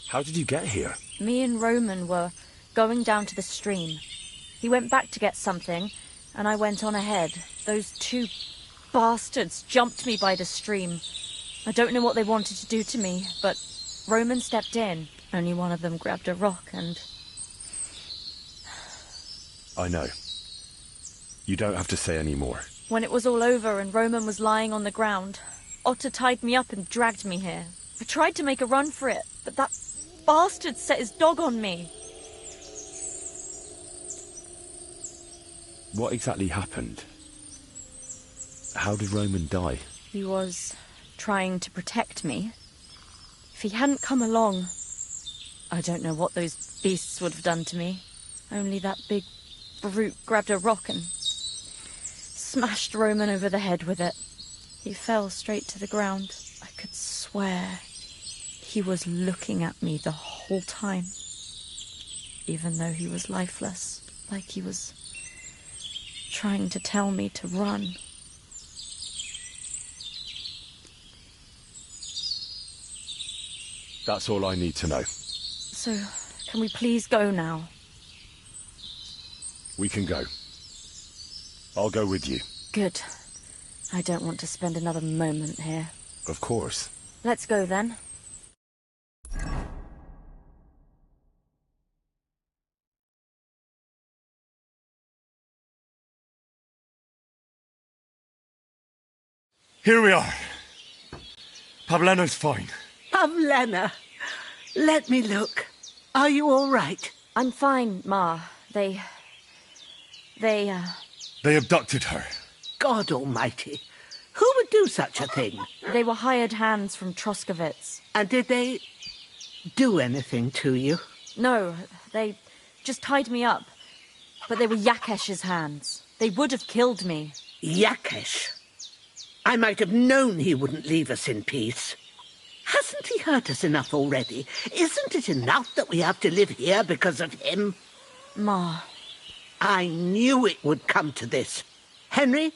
How did you get here? Me and Roman were going down to the stream. He went back to get something, and I went on ahead. Those 2 bastards jumped me by the stream. I don't know what they wanted to do to me, but Roman stepped in. Only one of them grabbed a rock and... I know. You don't have to say any more. When it was all over and Roman was lying on the ground, Otter tied me up and dragged me here. I tried to make a run for it, but that bastard set his dog on me. What exactly happened? How did Roman die? He was trying to protect me. If he hadn't come along, I don't know what those beasts would have done to me. Only that big brute grabbed a rock and smashed Roman over the head with it. He fell straight to the ground. I could swear he was looking at me the whole time, even though he was lifeless, like he was trying to tell me to run. That's all I need to know. So, can we please go now? We can go. I'll go with you. Good. I don't want to spend another moment here. Of course. Let's go then. Here we are. Pavlena's fine. Pavlena, let me look. Are you all right? I'm fine, Ma. They abducted her. God almighty. Who would do such a thing? They were hired hands from Troskovitz. And did they do anything to you? No, they just tied me up. But they were Yakesh's hands. They would have killed me. Yakesh? I might have known he wouldn't leave us in peace. Hasn't he hurt us enough already? Isn't it enough that we have to live here because of him? Ma. I knew it would come to this. Henry,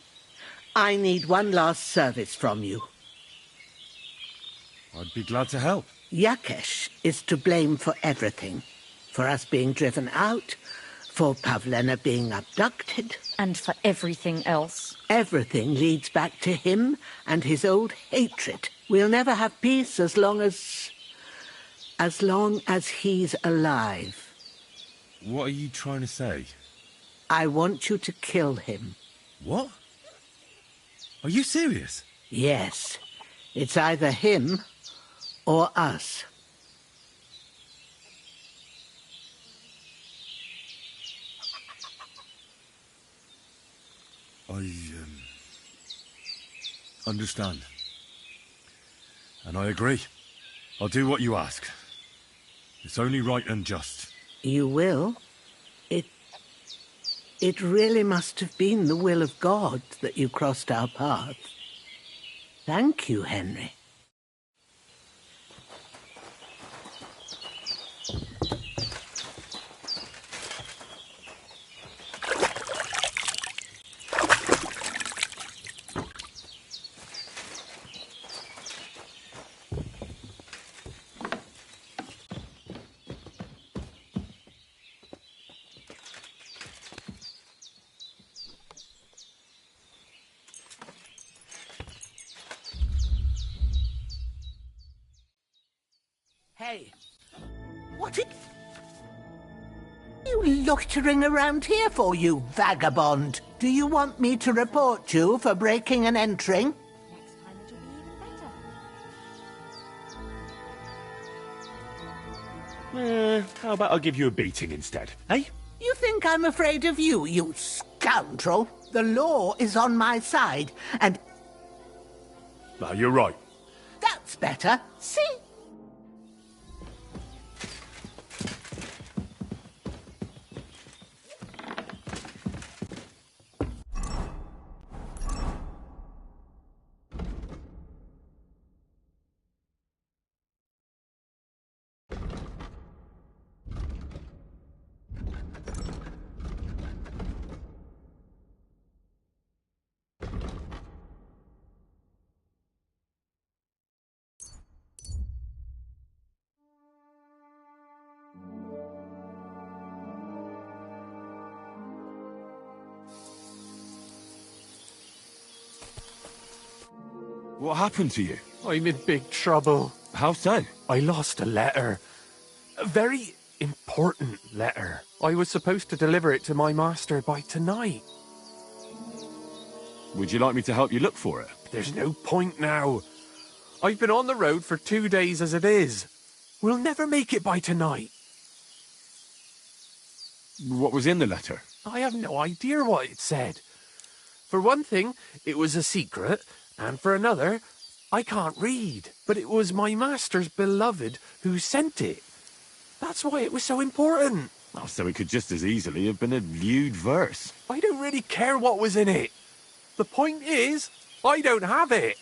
I need one last service from you. I'd be glad to help. Yakesh is to blame for everything. For us being driven out, for Pavlena being abducted. And for everything else. Everything leads back to him and his old hatred. We'll never have peace as long as he's alive. What are you trying to say? I want you to kill him. What? Are you serious? Yes. It's either him or us. I understand. And I agree. I'll do what you ask. It's only right and just. You will? It really must have been the will of God that you crossed our path. Thank you, Henry. Hey, what are you loitering around here for, you vagabond? Do you want me to report you for breaking and entering? Next time it'll be even better. How about I give you a beating instead, eh? You think I'm afraid of you, you scoundrel? The law is on my side, and... No, you're right. That's better. See? What happened to you? I'm in big trouble. How so? I lost a letter. A very important letter. I was supposed to deliver it to my master by tonight. Would you like me to help you look for it? There's no point now. I've been on the road for 2 days as it is. We'll never make it by tonight. What was in the letter? I have no idea what it said. For one thing, it was a secret, and for another, I can't read. But it was my master's beloved who sent it. That's why it was so important. Oh, so it could just as easily have been a lewd verse. I don't really care what was in it. The point is, I don't have it.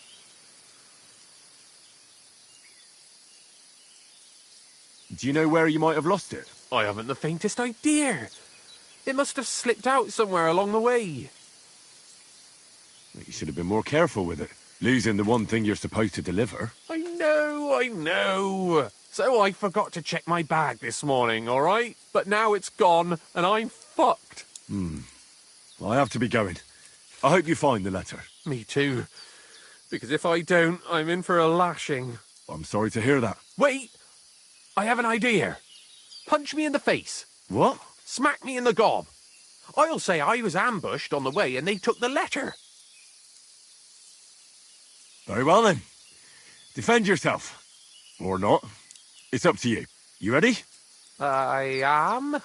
Do you know where you might have lost it? I haven't the faintest idea. It must have slipped out somewhere along the way. You should have been more careful with it. Losing the one thing you're supposed to deliver. I know. So I forgot to check my bag this morning, all right? But now it's gone, and I'm fucked. Well, I have to be going. I hope you find the letter. Me too. Because if I don't, I'm in for a lashing. I'm sorry to hear that. Wait! I have an idea. Punch me in the face. What? Smack me in the gob. I'll say I was ambushed on the way and they took the letter. Very well then. Defend yourself. Or not. It's up to you. You ready? I am.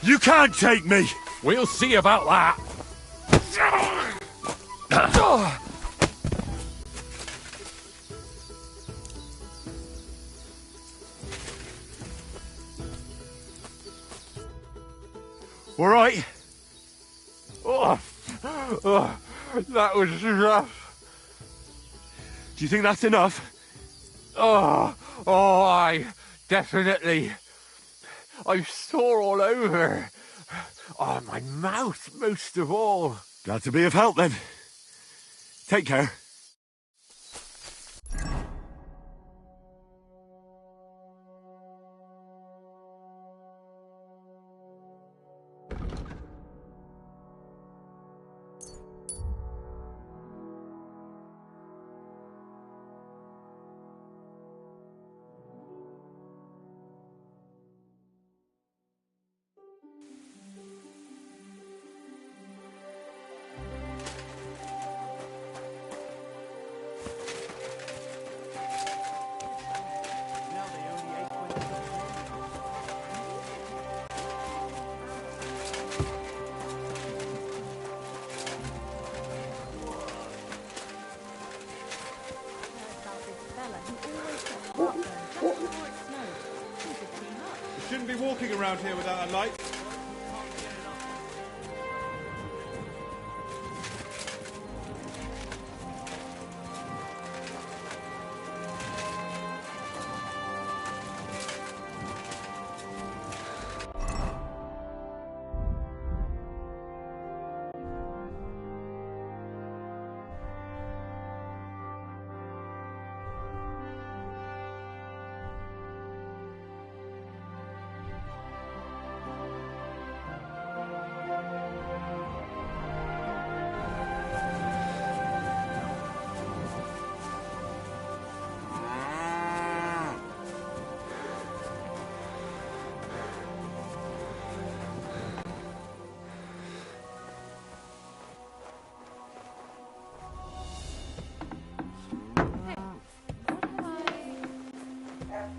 You can't take me! We'll see about that. All right. That was rough. Do you think that's enough? I definitely. I'm sore all over. Oh, my mouth most of all. Glad to be of help then. Take care. Shouldn't be walking around here without a light.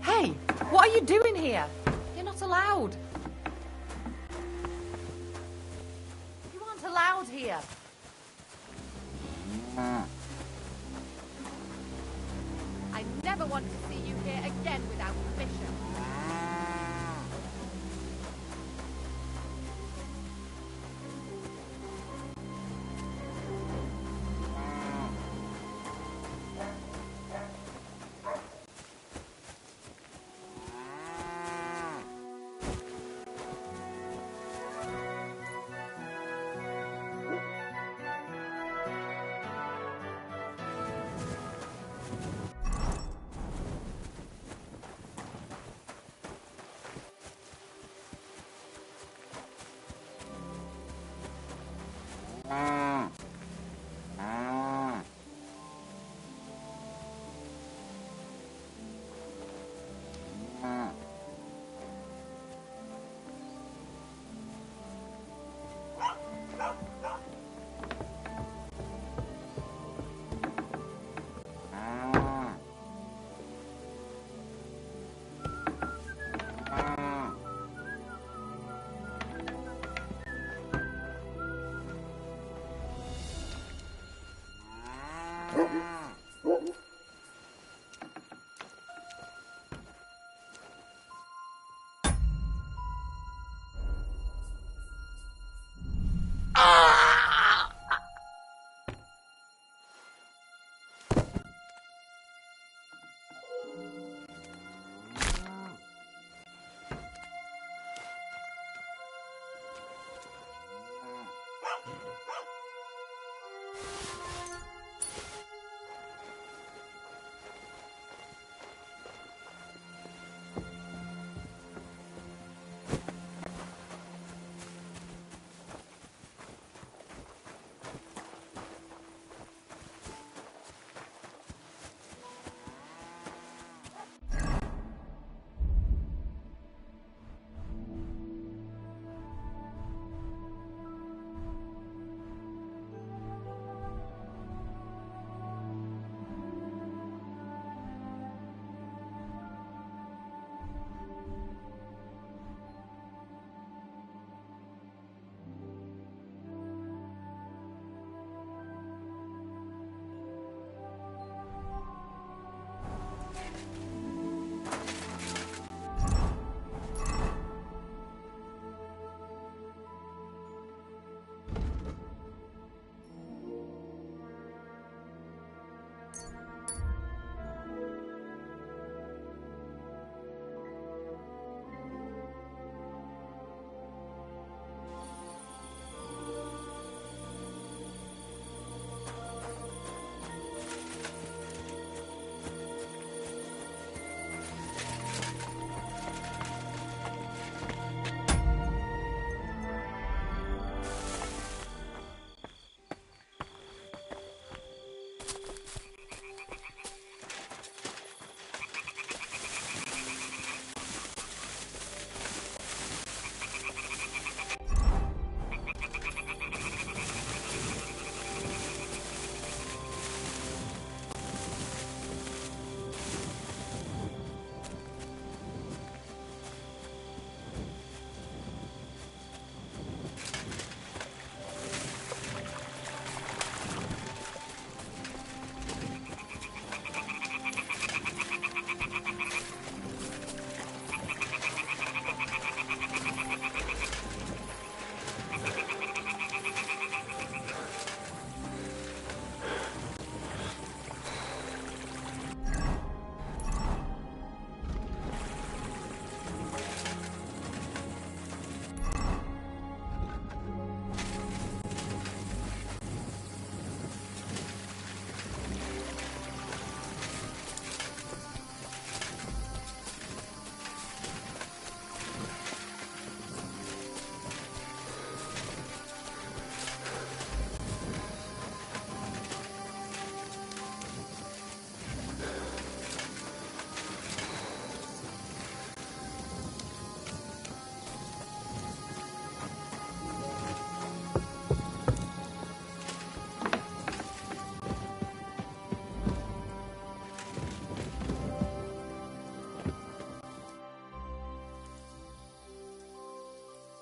Hey, what are you doing here? You're not allowed. You aren't allowed here. I never want to see you here again without permission.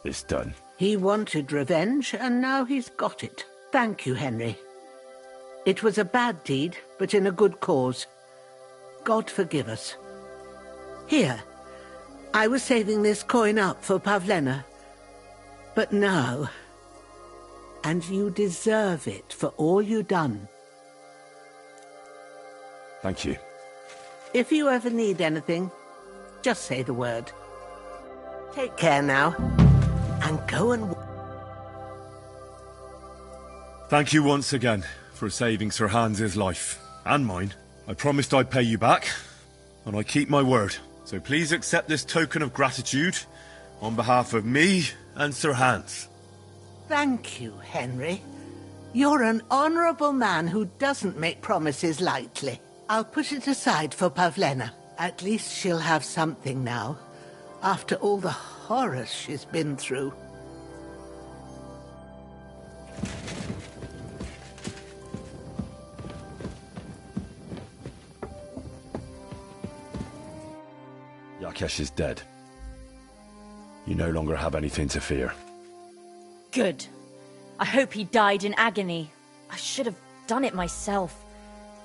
It's done. He wanted revenge, and now he's got it. Thank you, Henry. It was a bad deed, but in a good cause. God forgive us. Here, I was saving this coin up for Pavlena. But now... And you deserve it for all you done. Thank you. If you ever need anything, just say the word. Take care now, and go and... Thank you once again for saving Sir Hans's life. And mine. I promised I'd pay you back, and I keep my word. So please accept this token of gratitude on behalf of me and Sir Hans. Thank you, Henry. You're an honourable man who doesn't make promises lightly. I'll put it aside for Pavlena. At least she'll have something now, after all the horrors she's been through. Yakesh is dead. You no longer have anything to fear. Good. I hope he died in agony. I should have done it myself.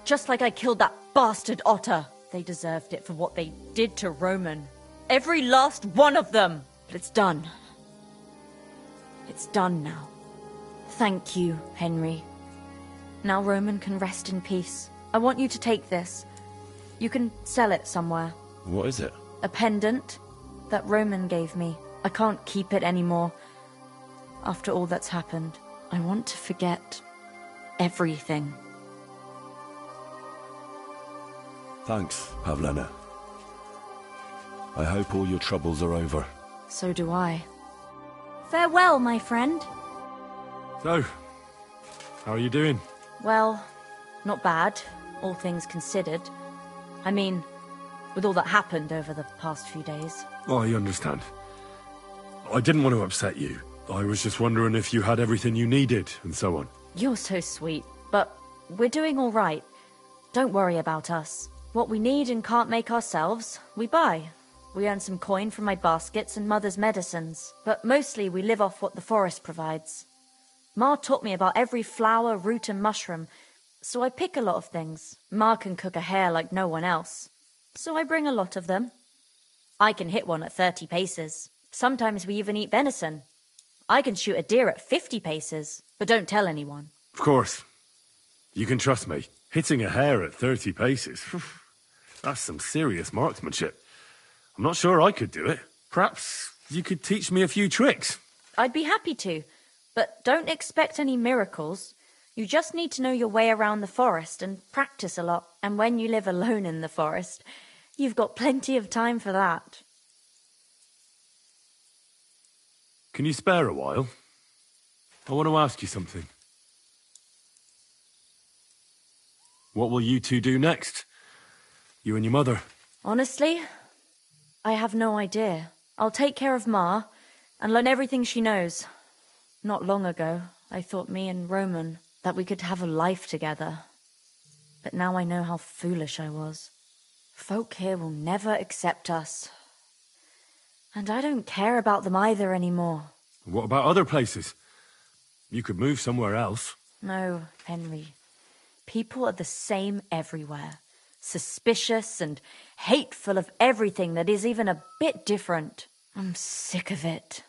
Just like I killed that bastard otter. They deserved it for what they did to Roman. Every last one of them! But it's done. It's done now. Thank you, Henry. Now Roman can rest in peace. I want you to take this. You can sell it somewhere. What is it? A pendant that Roman gave me. I can't keep it anymore. After all that's happened, I want to forget everything. Thanks, Pavlena. I hope all your troubles are over. So do I. Farewell, my friend. So, how are you doing? Well, not bad, all things considered. I mean, with all that happened over the past few days. Oh, I understand. I didn't want to upset you. I was just wondering if you had everything you needed, and so on. You're so sweet, but we're doing all right. Don't worry about us. What we need and can't make ourselves, we buy. We earn some coin from my baskets and Mother's medicines, but mostly we live off what the forest provides. Ma taught me about every flower, root and mushroom, so I pick a lot of things. Ma can cook a hare like no one else, so I bring a lot of them. I can hit one at 30 paces. Sometimes we even eat venison. I can shoot a deer at 50 paces, but don't tell anyone. Of course. You can trust me. Hitting a hare at 30 paces, that's some serious marksmanship. I'm not sure I could do it. Perhaps you could teach me a few tricks. I'd be happy to, but don't expect any miracles. You just need to know your way around the forest and practice a lot. And when you live alone in the forest, you've got plenty of time for that. Can you spare a while? I want to ask you something. What will you two do next? You and your mother? Honestly, I have no idea. I'll take care of Ma and learn everything she knows. Not long ago, I thought me and Roman, that we could have a life together. But now I know how foolish I was. Folk here will never accept us. And I don't care about them either anymore. What about other places? You could move somewhere else. No, Henry. People are the same everywhere. Suspicious and hateful of everything that is even a bit different. I'm sick of it.